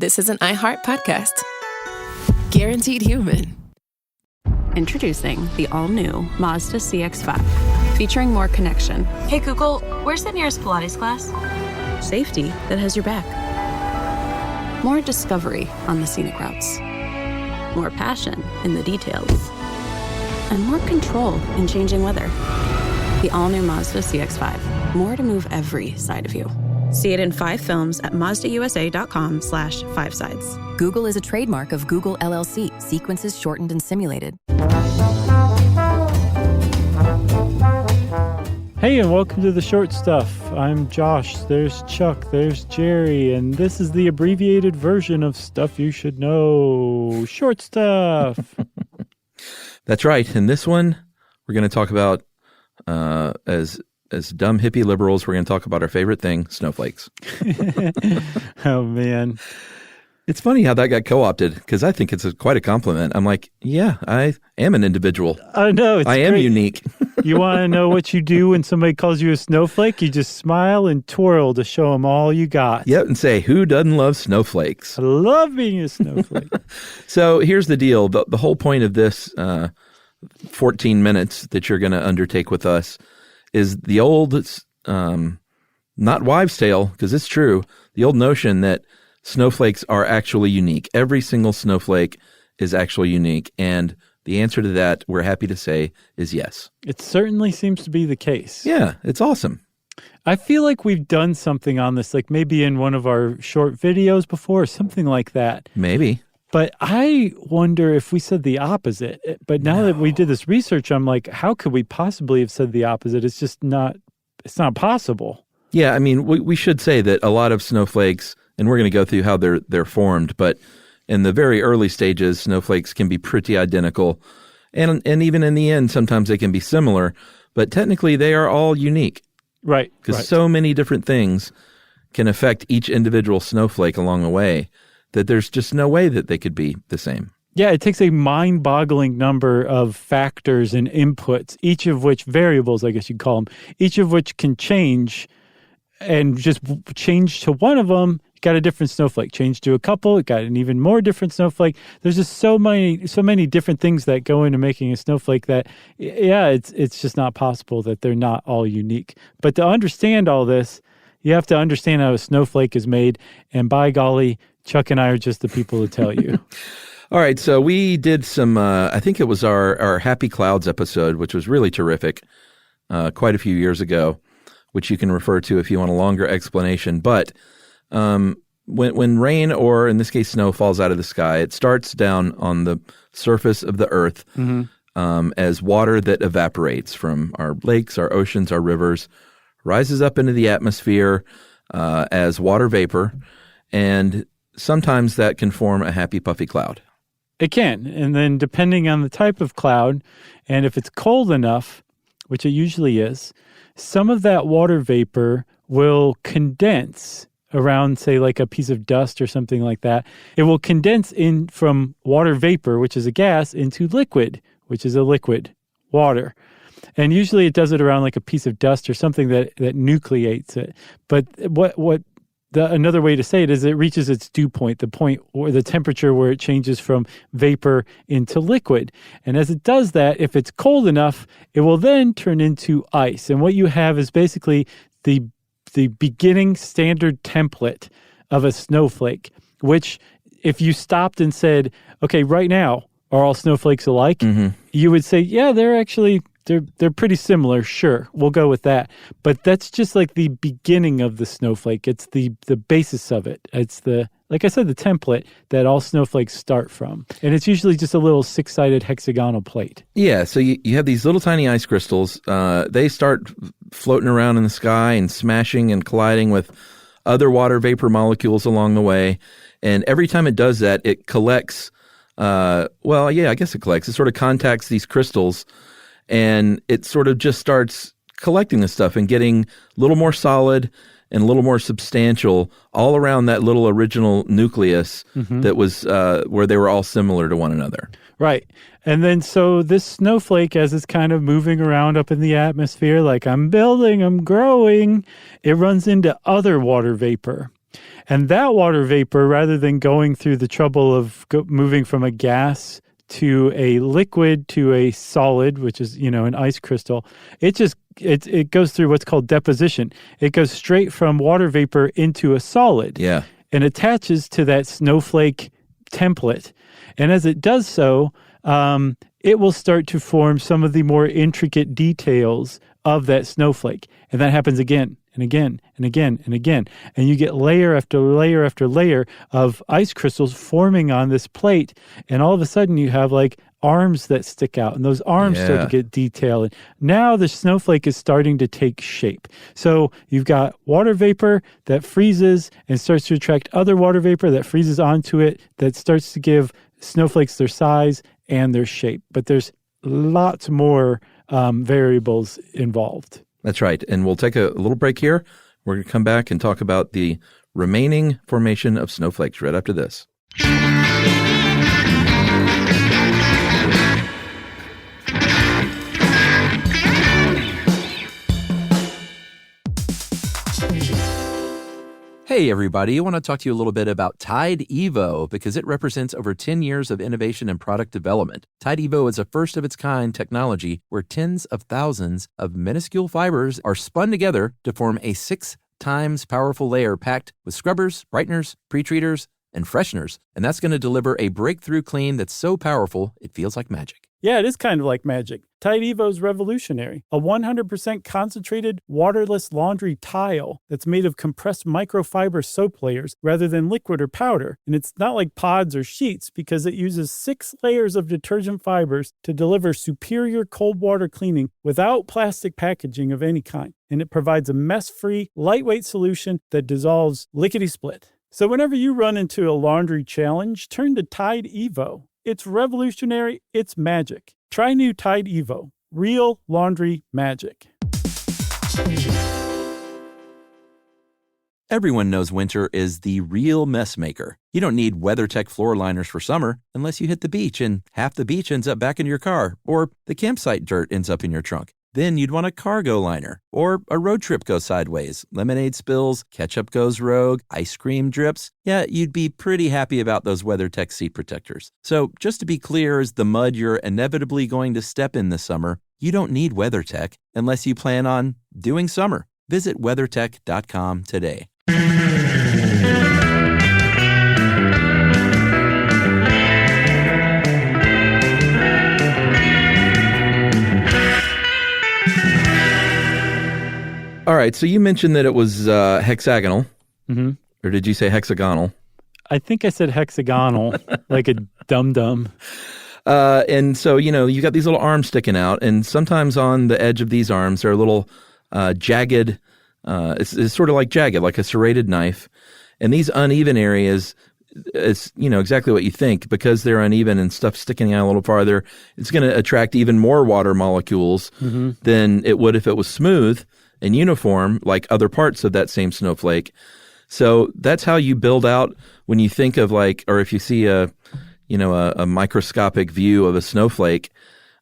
this is an iHeart podcast. Guaranteed human. Introducing the all-new Mazda CX-5, featuring more connection. Hey Google, where's the nearest Pilates class? Safety that has your back. More discovery on the scenic routes. More passion in the details. And more control in changing weather. The all-new Mazda CX-5. More to move every side of you. See it in 5 films at MazdaUSA.com/5sides. Google is a trademark of Google LLC. Sequences shortened and simulated. Hey, and welcome to The Short Stuff. I'm Josh, there's Chuck, there's Jerry, and this is the abbreviated version of Stuff You Should Know. Short Stuff. That's right. In this one, we're going to talk about, as dumb hippie liberals, we're going to talk about our favorite thing, snowflakes. Oh, man. It's funny how that got co-opted, because I think it's quite a compliment. I'm like, yeah, I am an individual. I know. I am unique. You want to know what you do when somebody calls you a snowflake? You just smile and twirl to show them all you got. Yep, and say, who doesn't love snowflakes? I love being a snowflake. So here's the deal. The whole point of this 14 minutes that you're going to undertake with us is the old, not wives' tale, because it's true, the old notion that snowflakes are actually unique. Every single snowflake is actually unique. And the answer to that, we're happy to say, is yes. It certainly seems to be the case. Yeah, it's awesome. I feel like we've done something on this, like maybe in one of our short videos before, or something like that. Maybe. But I wonder if we said the opposite. But now that we did this research, I'm like, how could we possibly have said the opposite? It's just not, it's not possible. Yeah, I mean, we should say that a lot of snowflakes, and we're going to go through how they're formed, but in the very early stages, snowflakes can be pretty identical. And even in the end, sometimes they can be similar, but technically they are all unique. Right. Because so many different things can affect each individual snowflake along the way that there's just no way that they could be the same. Yeah, it takes a mind-boggling number of factors and inputs, each of which, variables, I guess you'd call them, each of which can change, and just change to one of them, you got a different snowflake. Change to a couple, it got an even more different snowflake. There's just so many different things that go into making a snowflake that, yeah, it's just not possible that they're not all unique. But to understand all this, you have to understand how a snowflake is made, and by golly, Chuck and I are just the people to tell you. All right, so we did some, I think it was our Happy Clouds episode, which was really terrific, quite a few years ago, which you can refer to if you want a longer explanation. But when rain, or in this case snow, falls out of the sky, it starts down on the surface of the earth as water that evaporates from our lakes, our oceans, our rivers, rises up into the atmosphere as water vapor, and sometimes that can form a happy, puffy cloud. It can. And then depending on the type of cloud, and if it's cold enough, which it usually is, some of that water vapor will condense around, say, like a piece of dust or something like that. It will condense in from water vapor, which is a gas, into liquid, which is a liquid, water. And usually it does it around like a piece of dust or something that nucleates it. But another way to say it is it reaches its dew point, the point or the temperature where it changes from vapor into liquid. And as it does that, if it's cold enough, it will then turn into ice. And what you have is basically the beginning standard template of a snowflake, which if you stopped and said, okay, right now, are all snowflakes alike? You would say, yeah, they're pretty similar. Sure, we'll go with that. But that's just like the beginning of the snowflake. It's the basis of it. It's like I said, the template that all snowflakes start from. And it's usually just a little 6-sided hexagonal plate. Yeah, so you have these little tiny ice crystals. They start floating around in the sky and smashing and colliding with other water vapor molecules along the way. And every time it does that, it collects, I guess it collects. It sort of contacts these crystals, and it sort of just starts collecting this stuff and getting a little more solid and a little more substantial all around that little original nucleus that was where they were all similar to one another. Right. And then so this snowflake, as it's kind of moving around up in the atmosphere, like I'm building, I'm growing, it runs into other water vapor. And that water vapor, rather than going through the trouble of moving from a gas to a liquid to a solid, which is, an ice crystal, it goes through what's called deposition. It goes straight from water vapor into a solid. Yeah. And attaches to that snowflake template. And as it does so, it will start to form some of the more intricate details of that snowflake. And that happens again and again and again and again. And you get layer after layer after layer of ice crystals forming on this plate. And all of a sudden you have like arms that stick out, and those arms start to get detailed. And now the snowflake is starting to take shape. So you've got water vapor that freezes and starts to attract other water vapor that freezes onto it, that starts to give snowflakes their size and their shape. But there's lots more variables involved. That's right. And we'll take a little break here. We're going to come back and talk about the remaining formation of snowflakes right after this. Hey everybody, I want to talk to you a little bit about Tide Evo because it represents over 10 years of innovation and product development. Tide Evo is a first-of-its-kind technology where tens of thousands of minuscule fibers are spun together to form a 6 times powerful layer packed with scrubbers, brighteners, pre-treaters, and fresheners. And that's going to deliver a breakthrough clean that's so powerful it feels like magic. Yeah, it is kind of like magic. Tide Evo is revolutionary. A 100% concentrated waterless laundry tile that's made of compressed microfiber soap layers rather than liquid or powder. And it's not like pods or sheets because it uses 6 layers of detergent fibers to deliver superior cold water cleaning without plastic packaging of any kind. And it provides a mess-free, lightweight solution that dissolves lickety-split. So whenever you run into a laundry challenge, turn to Tide Evo. It's revolutionary. It's magic. Try new Tide Evo. Real laundry magic. Everyone knows winter is the real mess maker. You don't need WeatherTech floor liners for summer unless you hit the beach and half the beach ends up back in your car, or the campsite dirt ends up in your trunk. Then you'd want a cargo liner, or a road trip goes sideways, lemonade spills, ketchup goes rogue, ice cream drips. Yeah, you'd be pretty happy about those WeatherTech seat protectors. So just to be clear, as the mud you're inevitably going to step in this summer, you don't need WeatherTech unless you plan on doing summer. Visit WeatherTech.com today. All right, so you mentioned that it was hexagonal, or did you say hexagonal? I think I said hexagonal, like a dum-dum. And so, you got these little arms sticking out, and sometimes on the edge of these arms are little jagged, it's sort of like jagged, like a serrated knife. And these uneven areas, it's, exactly what you think. Because they're uneven and stuff sticking out a little farther, it's going to attract even more water molecules than it would if it was smooth and uniform like other parts of that same snowflake. So that's how you build out when you think of or if you see a microscopic view of a snowflake,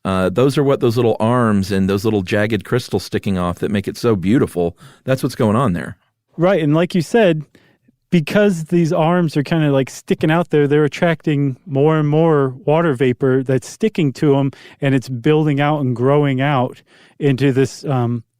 those are what those little arms and those little jagged crystals sticking off that make it so beautiful. That's what's going on there. Right. And like you said, because these arms are kind of like sticking out there, they're attracting more and more water vapor that's sticking to them, and it's building out and growing out into this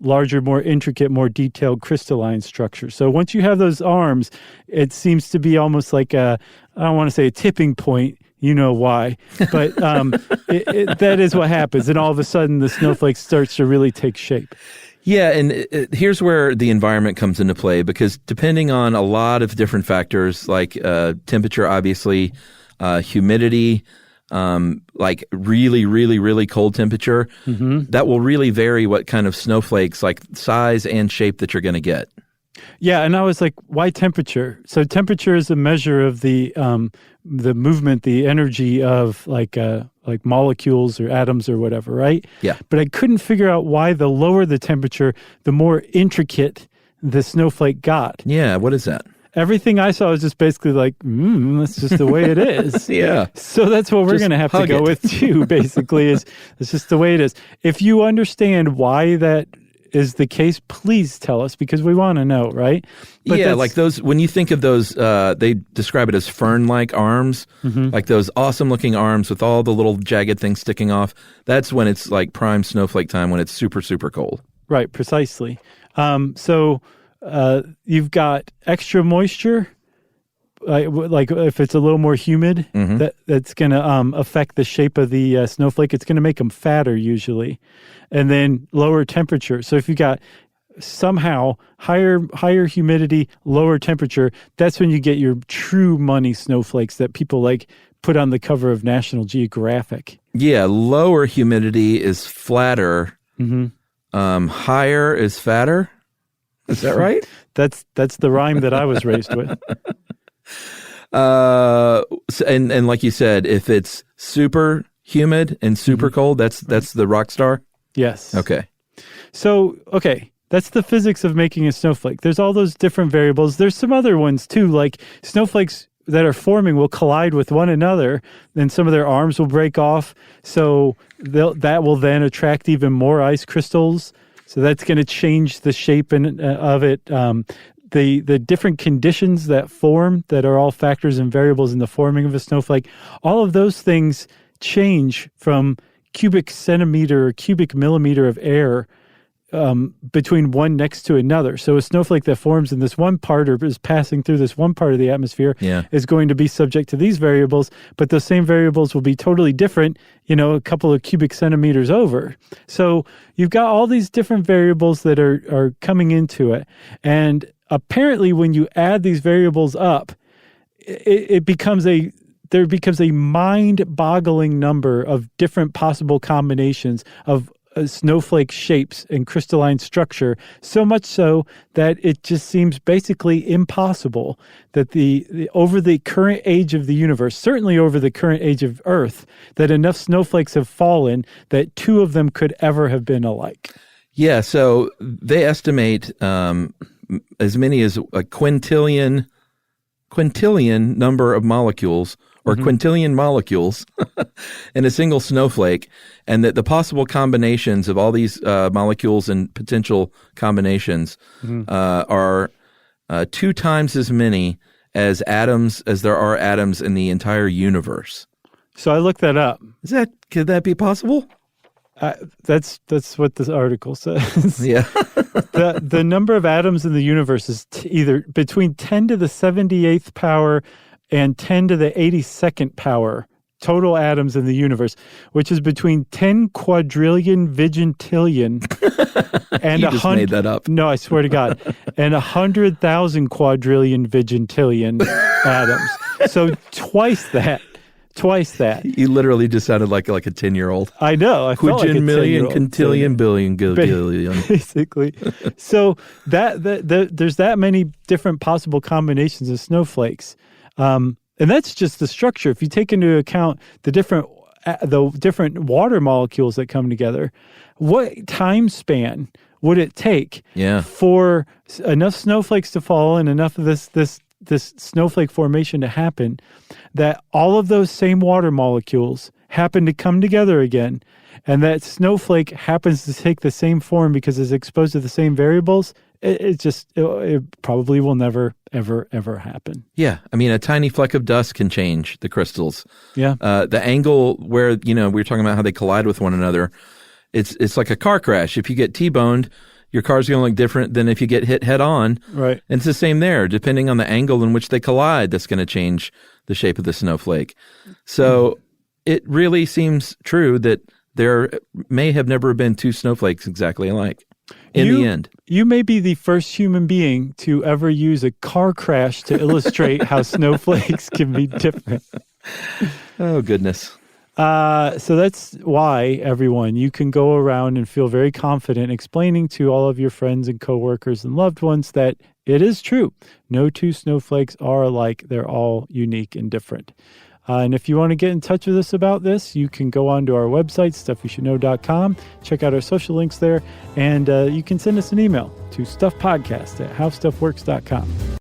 larger, more intricate, more detailed crystalline structure. So once you have those arms, it seems to be almost like I don't want to say a tipping point, you know why, but that is what happens. And all of a sudden the snowflake starts to really take shape. Yeah, and here's where the environment comes into play, because depending on a lot of different factors, like temperature, obviously, humidity, like really, really, really cold temperature, that will really vary what kind of snowflakes, like size and shape, that you're going to get. Yeah, and I was like, why temperature? So temperature is a measure of the movement, the energy of like molecules or atoms or whatever, right? Yeah. But I couldn't figure out why the lower the temperature, the more intricate the snowflake got. Yeah, what is that? Everything I saw was just basically like, that's just the way it is. Yeah. So that's what we're going to have to go with too, basically, is it's just the way it is. If you understand why that is the case, please tell us because we want to know, right? But yeah, like those, when you think of those, they describe it as fern-like arms, like those awesome-looking arms with all the little jagged things sticking off. That's when it's like prime snowflake time, when it's super, super cold. Right, precisely. So you've got extra moisture, like if it's a little more humid, that's going to affect the shape of the snowflake. It's going to make them fatter usually. And then lower temperature. So if you got somehow higher humidity, lower temperature, that's when you get your true money snowflakes that people like put on the cover of National Geographic. Yeah, lower humidity is flatter. Higher is fatter. Is that right? That's the rhyme that I was raised with. And like you said, if it's super humid and super cold, that's the rock star. Yes. Okay. So, that's the physics of making a snowflake. There's all those different variables. There's some other ones too, like snowflakes that are forming will collide with one another, and some of their arms will break off. So that will then attract even more ice crystals. So that's going to change the shape of it. The different conditions that form, that are all factors and variables in the forming of a snowflake, all of those things change from cubic centimeter or cubic millimeter of air between one next to another. So a snowflake that forms in this one part or is passing through this one part of the atmosphere is going to be subject to these variables, but those same variables will be totally different, a couple of cubic centimeters over. So you've got all these different variables that are coming into it. And apparently when you add these variables up, there becomes a mind-boggling number of different possible combinations of snowflake shapes and crystalline structure, so much so that it just seems basically impossible that the over the current age of the universe, certainly over the current age of Earth, that enough snowflakes have fallen that two of them could ever have been alike. Yeah, so they estimate as many as a quintillion number of molecules, or quintillion molecules in a single snowflake, and that the possible combinations of all these molecules and potential combinations are 2 times as many as there are atoms in the entire universe. So I looked that up. Could that be possible? That's what this article says. Yeah. The number of atoms in the universe is either between 10 to the 78th power and 10 to the 82nd power total atoms in the universe, which is between 10 quadrillion vigintillion and you just made that up. No, I swear to God, and 100,000 quadrillion vigintillion atoms. So twice that. You literally just sounded like a 10-year-old. I know. I felt like a 10-year-old. Million, quintillion, billion, gillion. Basically. So there's that many different possible combinations of snowflakes. And that's just the structure. If you take into account the different water molecules that come together, what time span would it take for enough snowflakes to fall and enough of this snowflake formation to happen that all of those same water molecules happen to come together again, and that snowflake happens to take the same form because it's exposed to the same variables? It probably will never, ever, ever happen. Yeah. I mean, a tiny fleck of dust can change the crystals. Yeah. The angle where, we were talking about how they collide with one another, it's like a car crash. If you get T-boned, your car's going to look different than if you get hit head on. Right. And it's the same there. Depending on the angle in which they collide, that's going to change the shape of the snowflake. So it really seems true that there may have never been 2 snowflakes exactly alike. In the end, you may be the first human being to ever use a car crash to illustrate how snowflakes can be different. Oh, goodness. So that's why, everyone, you can go around and feel very confident explaining to all of your friends and coworkers and loved ones that it is true. No 2 snowflakes are alike. They're all unique and different. And if you want to get in touch with us about this, you can go onto our website, stuffyoushouldknow.com, check out our social links there, and you can send us an email to stuffpodcast@howstuffworks.com.